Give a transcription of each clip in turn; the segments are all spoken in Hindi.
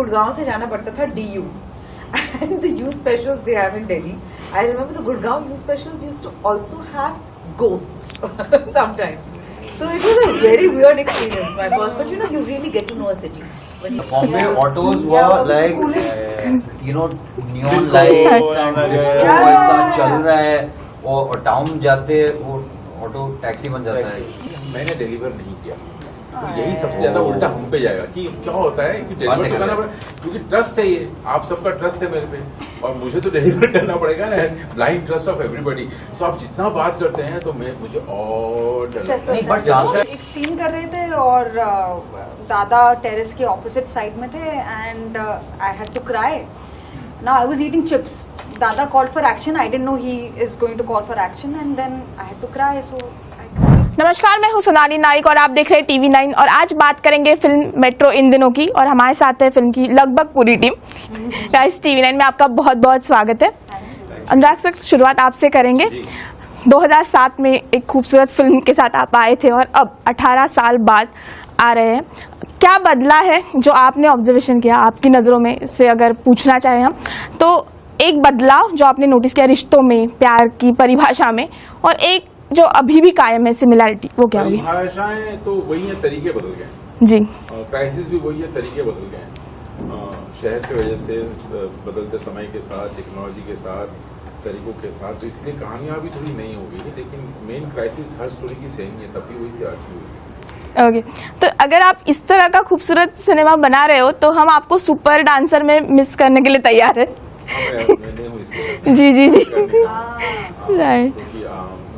गुड़गांव से जाना पड़ता था DU, and the U specials they have in Delhi. I remember the Gurgaon U specials used to also have goats sometimes. So it was a very weird experience, my first. But you know, you really get to know a city. Bombay autos were like, neon lights and disco ऐसा चल रहा है और टाउन जाते वो ऑटो टैक्सी बन जाता है। मैंने डिलीवर नहीं किया तो यही सबसे ज्यादा उल्टा हम पे जाएगा कि क्या होता है कि डिलीवर तो करना पड़ेगा क्योंकि ट्रस्ट है, ये आप सबका ट्रस्ट है मेरे पे और मुझे तो डिलीवर करना पड़ेगा ना, ब्लाइंड ट्रस्ट ऑफ एवरीबॉडी। सो आप जितना बात करते हैं तो मुझे और एक सीन कर रहे थे और दादा टेरेस के ऑपोजिट साइड में थे and I had to cry. Now I was eating chips, Dada called for action, I didn't know he is going to call for action and then I had to cry. So नमस्कार, मैं हूं सोनाली नाइक और आप देख रहे हैं TV9 और आज बात करेंगे फिल्म मेट्रो इन दिनों की और हमारे साथ है फिल्म की लगभग पूरी टीम। गाइस, TV9 में आपका बहुत बहुत स्वागत है। अनुराग सर, शुरुआत आपसे करेंगे। 2007 में एक खूबसूरत फिल्म के साथ आप आए थे और अब 18 साल बाद आ रहे हैं। क्या बदला है जो आपने ऑब्जर्वेशन किया, आपकी नज़रों में से अगर पूछना चाहें हम तो एक बदलाव जो आपने नोटिस किया रिश्तों में, प्यार की परिभाषा में, और एक जो अभी भी कायम है सिमिलैरिटी, वो क्या होगी? भाषाएं तो वही है, तरीके बदल गए जी। क्राइसिस भी वही है, तरीके बदल गए शहर की वजह से, बदलते समय के साथ, टेक्नोलॉजी के साथ, तरीकों के साथ, तो इसलिए कहानियां भी थोड़ी नई हो गई है, लेकिन मेन क्राइसिस हर स्टोरी की सेम है, तब भी हुई थी, आज भी हुई। ओके, तो अगर आप इस तरह का खूबसूरत सिनेमा बना रहे हो तो हम आपको सुपर डांसर में मिस करने के लिए तैयार है। जी जी जी, राइट।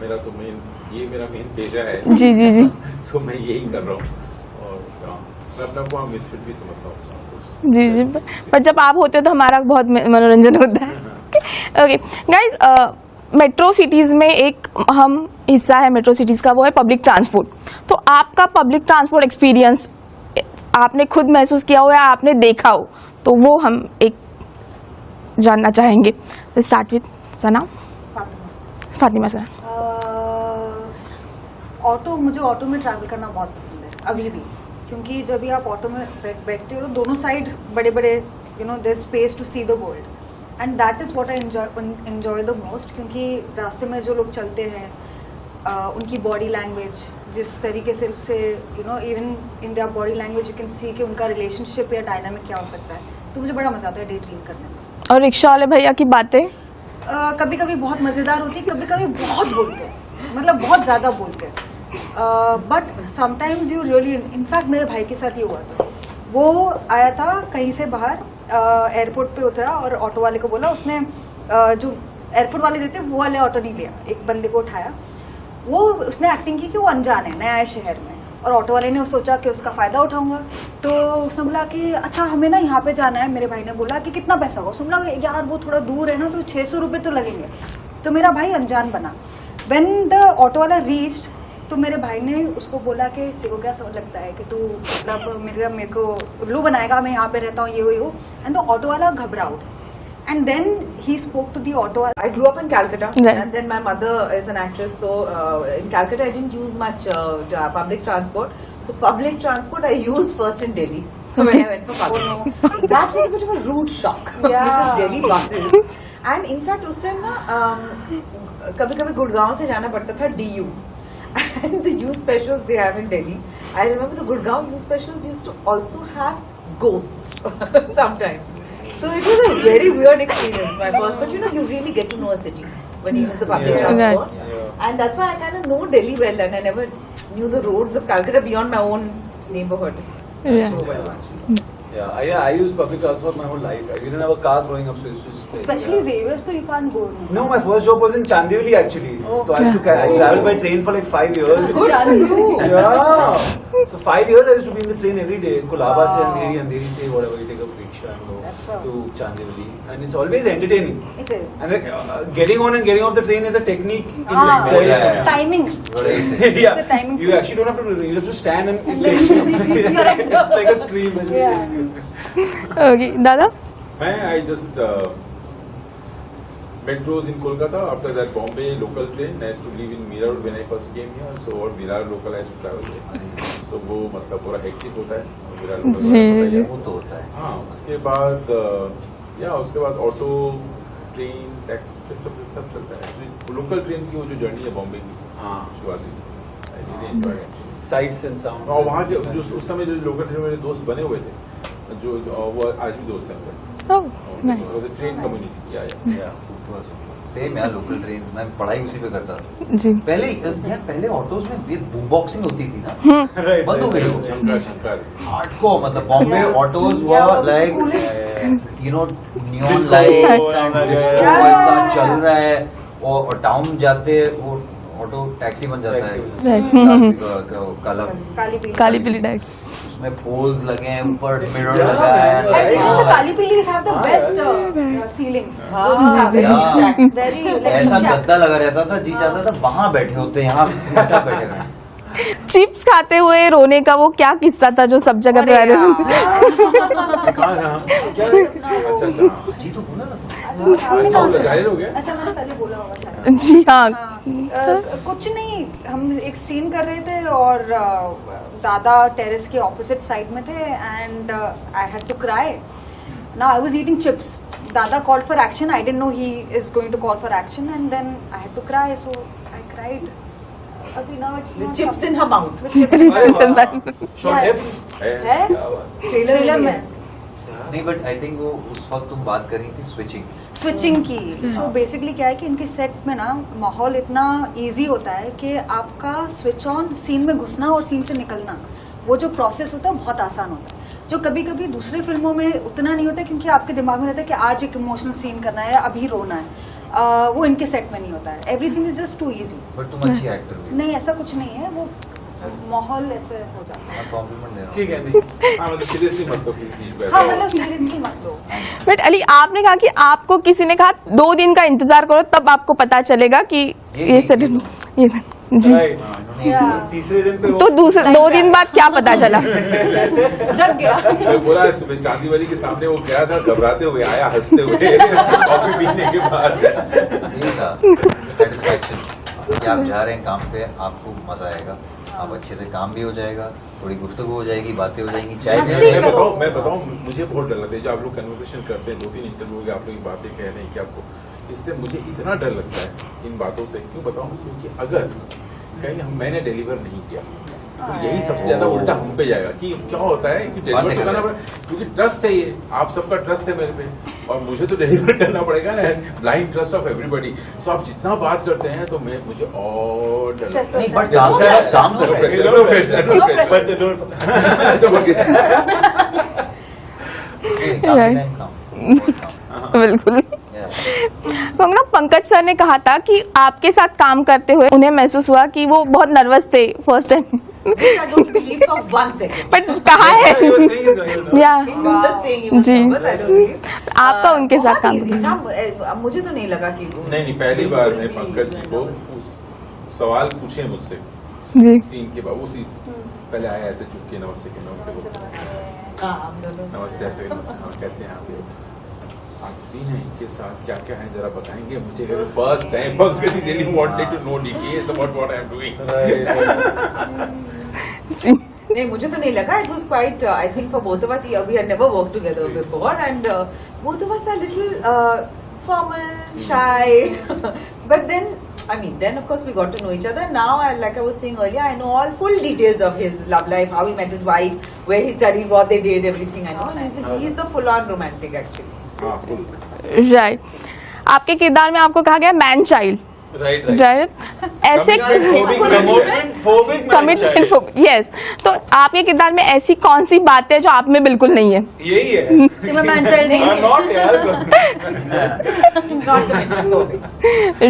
मेरा तो मेरा मेन पेशा है। जी जी जी। सो मैं यही कर रहा हूँ और मैं अपने को मिसफिट भी समझता हूँ। जी जी, पर जब आप होते हो तो हमारा बहुत मनोरंजन होता है। ओके गाइज, मेट्रो सिटीज़ में एक अहम हिस्सा है मेट्रो सिटीज़ का, वो है पब्लिक ट्रांसपोर्ट। तो आपका पब्लिक ट्रांसपोर्ट एक्सपीरियंस आपने खुद महसूस किया हो या आपने देखा हो, तो वो हम एक जानना चाहेंगे। Start with Sana. Fatima sir. Auto, मुझे ऑटो में ट्रैवल करना बहुत पसंद है अभी भी, क्योंकि जब भी आप ऑटो में बैठते हो तो दोनों साइड बड़े बड़े there space to see the world and that is what I enjoy the most. क्योंकि रास्ते में जो लोग चलते हैं, उनकी बॉडी लैंग्वेज जिस तरीके से even in their body language you can see कि उनका रिलेशनशिप या डायनामिक क्या हो सकता है, तो मुझे बड़ा मज़ा आता है डे ड्रीम करने में। और रिक्शा वाले भैया की बातें कभी कभी बहुत मज़ेदार होती है, कभी कभी बहुत बोलते हैं, मतलब बहुत ज़्यादा बोलते हैं, but sometimes you really, in fact मेरे भाई के साथ ये हुआ था। वो आया था कहीं से बाहर, एयरपोर्ट पे उतरा और ऑटो वाले को बोला, उसने जो एयरपोर्ट वाले देते वो वाले ऑटो नहीं लिया, एक बंदे को उठाया, उसने एक्टिंग की कि वो अनजान है, नया है शहर में, और ऑटो वाले ने सोचा कि उसका फ़ायदा उठाऊंगा, तो उसने बोला कि अच्छा हमें ना यहाँ पे जाना है। मेरे भाई ने बोला कि कितना पैसा होगा? उसने बोला यार वो थोड़ा दूर है ना, तो 600 रुपये तो लगेंगे। तो मेरा भाई अनजान बना। व्हेन द ऑटो वाला रीच्ड, तो मेरे भाई ने उसको बोला कि तेरे को क्या समझ लगता है कि तू मतलब मेरे को उल्लू बनाएगा, मैं यहाँ पे रहता हूँ, ये हो। एंड द ऑटो वाला घबराउट and then he spoke to the auto. I grew up in Calcutta, and then my mother is an actress, so in Calcutta I didn't use much public transport. So public transport I used first in Delhi when I went for Pakistan. That was a bit of a rude shock. Because Delhi buses, and in fact उस time ना कभी-कभी गुड़गांव से जाना पड़ता था DU, and the U specials they have in Delhi. I remember the Gurgaon U specials used to also have goats sometimes. So it was a very weird experience, my first. But you really get to know a city when you use the public transport. And that's why I kind of know Delhi well, and I never knew the roads of Calcutta beyond my own neighborhood. So well, actually. I used public transport my whole life. I didn't have a car growing up, so it's just especially Xavier's, so you can't go. No, my first job was in Chandivali actually. Oh. So I traveled by train for like 5 years. Yeah. So 5 years I used to be in the train every day. Kolaba se Andheri se whatever, you take a rickshaw and go to Chandivali, and it's always entertaining. It is. And like, getting on and getting off the train is a technique in itself. Timing. Yeah. It's a timing. You actually don't have to. You have to stand and it takes you. It's like a stream. Okay, दादा। I just metros in Kolkata. After that, Bombay local train. I used to live in Mira Road when I first came here. So और Mira local I used to travel. So वो मतलब पूरा hectic होता है। विराट जी, जी। वो तो होता है। हाँ, उसके बाद उसके बाद ऑटो, ट्रेन, टैक्सी सब चलता है। एक्चुअली लोकल ट्रेन की वो जो जर्नी है बॉम्बे की, हाँ। शुरुआती, I really enjoy actually. Sights and sounds. और वहाँ के जो उस समय जो लोकल ट्रेन मेरे दोस्त बने हुए थे, जो वो आज भी दोस्त हैं मेरे। Oh nice. ट्रेन कम्युनिटी, या सेम यार, लोकल ट्रेन मैं पढ़ाई उसी पे करता था जी। पहले ऑटोज में ये बूम बॉक्सिंग होती थी ना, Right. बंद हो गई वो। शंकर हार्डकोर, मतलब Bombay autos Yeah, were like coolest. You know neon Disco, lights, yeah. ऐसा चल रहा है। और टाउन जाते वो ऑटो टैक्सी बन जाता है, Right. काला काली पीली काली पीली टैक्स। उसमें पोल्स लगे हैं, ऊपर मिरर लगा है। I think the Kali Pilis have the best ceilings. Yeah. Very ऐसा गद्दा लगा रहता था, जी चाहता था वहां बैठे होते, यहाँ उल्टा बैठे रहे। चिप्स खाते हुए रोने का वो क्या किस्सा था जो सब जगह पे वायरल कहाँ था? अच्छा, जी तो बोला ना आपने कहाँ से वायरल हो गया? अच्छा मैंने पहले बोला होगा शायद। जी हाँ। कुछ नहीं, हम एक सीन कर रहे थे और दादा टेरेस के ऑपोजिट साइड में थे and I had to cry. Now I was eating chips, Dada called for action, I didn't know he is going to call for action and then I had to cry, so I cried. अभी now it's With chips in her mouth. चलता है। Shot है? है ट्रेलर में नहीं, बट आई थिंक वो उस वक्त तुम बात कर रही थी स्विचिंग की। सो बेसिकली क्या है कि इनके सेट में ना माहौल इतना इजी होता है कि आपका स्विच ऑन, सीन में घुसना और सीन से निकलना, वो जो प्रोसेस होता है वो बहुत आसान होता है, जो कभी कभी दूसरे फिल्मों में उतना नहीं होता क्योंकि आपके दिमाग में रहता है कि आज एक इमोशनल सीन करना है या अभी रोना है। वो इनके सेट में नहीं होता है, everything is just too easy. But तुम अच्छी एक्टर भी नहीं ऐसा कुछ नहीं है, वो माहौल ऐसे हो जाता है। मैं कॉम्प्लीमेंट दे रहा हूँ। ठीक है, नहीं। हाँ, मतलब सीरियसली मतलब किसी चीज पे हाँ मतलब सीरियसली मत लो। बट अली आपने कहा कि आपको किसी ने कहा 2 दिन का इंतजार करो तब आपको पता चलेगा कि ये सेटल ये जी। Right. Yeah. तीसरे दिन पे वो तो दूसरे 2 दिन बाद क्या पता चला? जग गया। मैं बोला सुबह चांदीवाली के सामने वो गया था, घबराते हुए आया, हंसते हुए कॉफी पीने के बाद। यही था सेटिस्फैक्शन कि आप जा रहे हैं काम पे, आपको मजा आएगा, आप अच्छे से काम भी हो जाएगा, थोड़ी गुफ्तगू हो जाएगी, बातें हो जाएंगी, चाय भी हो मस्ती जाएगी। करो। मैं बताऊं मुझे बहुत डर लगता है जो आप लोग कन्वर्सेशन करते हैं, 2-3 इंटरव्यू के आप लोग ये बातें कह रहे हैं कि आपको, इससे मुझे इतना डर लगता है इन बातों से। क्यों बताऊं? क्योंकि अगर कहीं मैंने डिलीवर नहीं किया तो यही सबसे ज्यादा उल्टा हम पे जाएगा कि क्या होता है कि डिलीवर तो करना पड़ेगा, क्योंकि ट्रस्ट है, ये आप सबका ट्रस्ट है मेरे पे और मुझे तो डिलीवर करना पड़ेगा ना, ब्लाइंड ट्रस्ट ऑफ एवरीबॉडी। सो आप जितना बात करते हैं तो मुझे और डर Stress लगता है। नहीं, बट काम करो। बिल्कुल। कंगना, पंकज सर ने कहा था कि आपके साथ काम करते हुए उन्हें महसूस हुआ कि वो बहुत नर्वस थे first time. I don't believe for 1 second. But कहा है He was saying is right. या He was saying he was ji. nervous, I don't believe. आपका उनके साथ बहुत काम easy था, मुझे तो नहीं लगा कि नहीं, पहली बार मैं पंकज जी को सवाल पूछे मुझसे जी सीन के बाद, वो सीन पहले आया ऐसे चुप के नमस्ते बोलते, हाँ, हम दोनों नमस्ते ऐसे नमस्ते, कैसे हैं आप? आप सीन है इनके साथ क्या क्या है जरा बताएंगे मुझे? First time Pankaj ji really wanted to know details about what I am doing. नहीं, मुझे तो नहीं लगा. It was quite, I think for both of us, we had never worked together before, and both of us are little formal, shy. But then, I mean, then of course we got to know each other. Now, like I was saying earlier, I know all full details of his love life, how he met his wife, where he studied, what they did, everything. I know. And he's the full-on romantic, actually. हाँ, फुल राइट। आपके किरदार में आपको कहा गया मैन चाइल्ड, Right. राइट? ऐसे कमिटमेंट, यस। तो आपके किरदार में ऐसी कौन सी बात है जो आप में बिल्कुल नहीं है? यही है. मैं मैंटल नहीं I'm not यार. He's not committed phobic.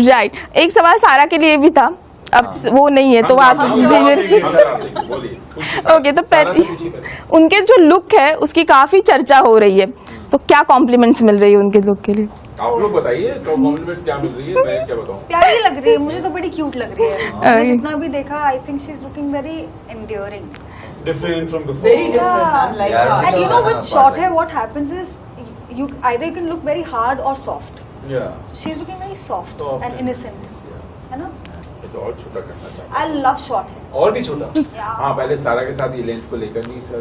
Right. एक सवाल सारा के लिए भी था, अब वो नहीं है तो आप जी ओके। तो पहले उनके जो लुक है उसकी काफी चर्चा हो रही है, तो क्या कॉम्प्लीमेंट्स मिल रही है उनके लुक के लिए? आप लोग बताइए कॉम्प्लीमेंट्स क्या मिल रही है, मैं क्या बताऊं? प्यारी लग रही है, मुझे तो बड़ी क्यूट लग रही है। मैंने जितना भी देखा, I think she is looking very enduring, Different from before. Very different, unlike Yeah. her. and you know with Part short hair lines. what happens is you either you can look very hard or soft. Yeah. She is looking very soft, Soft and innocent, Yeah. है ना? मैं तो और छोटा करना चाहता I love short hair. और भी छोटा. हूं। हाँ, पहले सारा के साथ ये लेंथ को लेकर नहीं sir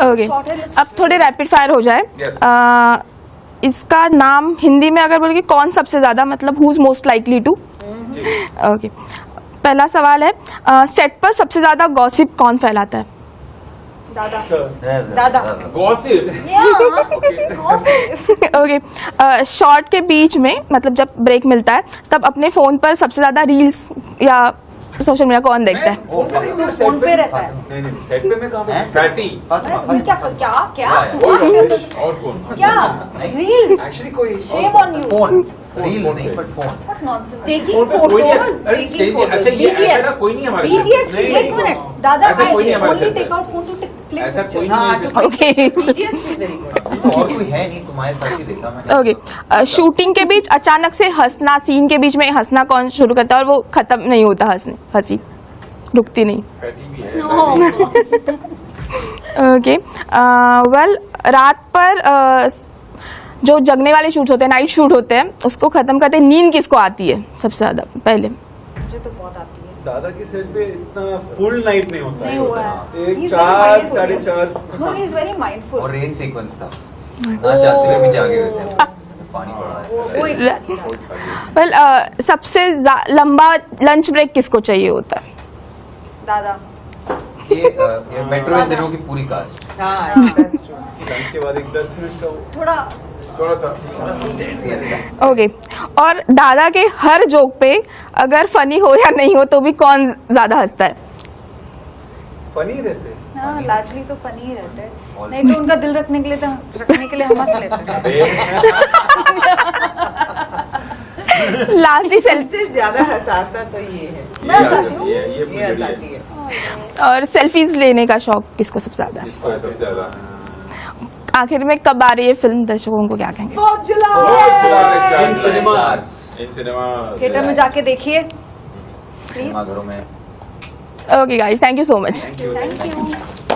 okay Short hair looks अब थोड़े रैपिड फायर हो जाए. Yes. इसका नाम हिंदी में अगर बोलोगे कौन सबसे ज़्यादा, मतलब who is most likely to. Okay, पहला सवाल है सेट पर सबसे ज़्यादा गॉसिप कौन फैलाता है. दादा. Sir. दादा. Gossip. ओके, शॉर्ट के बीच में मतलब जब ब्रेक मिलता है तब अपने फ़ोन पर सबसे ज़्यादा रील्स या सोशल मीडिया कौन देखता है. फोन पे रहता है. नहीं सेट पे मैं कहाँ पे हैं? Fatty. फातिमा क्या क्या क्या और कौन? क्या रील्स. एक्चुअली कोई Shame on you. Phone phone, reels phone नहीं पे। But phone. What nonsense. Taking phone पे कोई नहीं है. photos, अरे taking stage- अच्छा photos. ये ऐसा ना कोई नहीं है हमारे साथ. BTS, नहीं, एक नहीं. मिनट. दादा ऐसा I कोई नहीं है हमारे only साथ. take out phone to click ऐसा picture. कोई हाँ, नहीं तो है. Okay BTS is very good. तो और कोई है नहीं, तुम्हारे साथ ही देखा मैंने. ओके, शूटिंग के बीच अचानक से हंसना, सीन के बीच में हंसना कौन शुरू करता है और वो खत्म नहीं होता, हंसी रुकती नहीं. Fatty भी है. ओके, वेल रात पर जो जगने वाले शूट होते हैं, नाइट शूट होते हैं, उसको खत्म करते नींद किसको आती है सबसे ज़्यादा पहले. मुझे तो बहुत आती है. दादा की सेट पे इतना फुल नाइट नहीं होता नहीं है. हुआ है. एक He's 4 very mindful. 4:30. No, he is very mindful. और रेन सीक्वेंस था, ना चाहते हुए भी जागे हुए थे. पानी पड़ रहा है. वो एक वेल सबसे लंबा लंच ब्रेक किसको चाहिए होता है. दादा. ये मेट्रो इन दिनों की पूरी कास्ट. हाँ, that's true. लंच के बाद एक 10 मिनट का थोड़ा थोड़ा सा. सिएस्टा. ओके, और दादा के हर जोक पे अगर फनी हो या नहीं हो तो भी कौन ज़्यादा हंसता है. फनी रहते हैं. हाँ, लाजली तो फनी ही रहते हैं. और- नहीं तो उनका दिल रखने के लिए हम हंस लेते हैं. लास्टली सेल्फी सबसे ज्यादा हंसाता तो ये है. मैं हंसाती हूँ. ये ये हंसाती है. और सेल्फीज लेने का शौक किसको सबसे ज़्यादा है. जिसको है सबसे ज्यादा. आखिर में कब आ रही है फिल्म, दर्शकों को क्या कहेंगे. 4th July. In cinema. In cinema. Theatre में जाके देखिए प्लीज. सिनेमा घरों में. Okay guys, thank you so much. Thank you.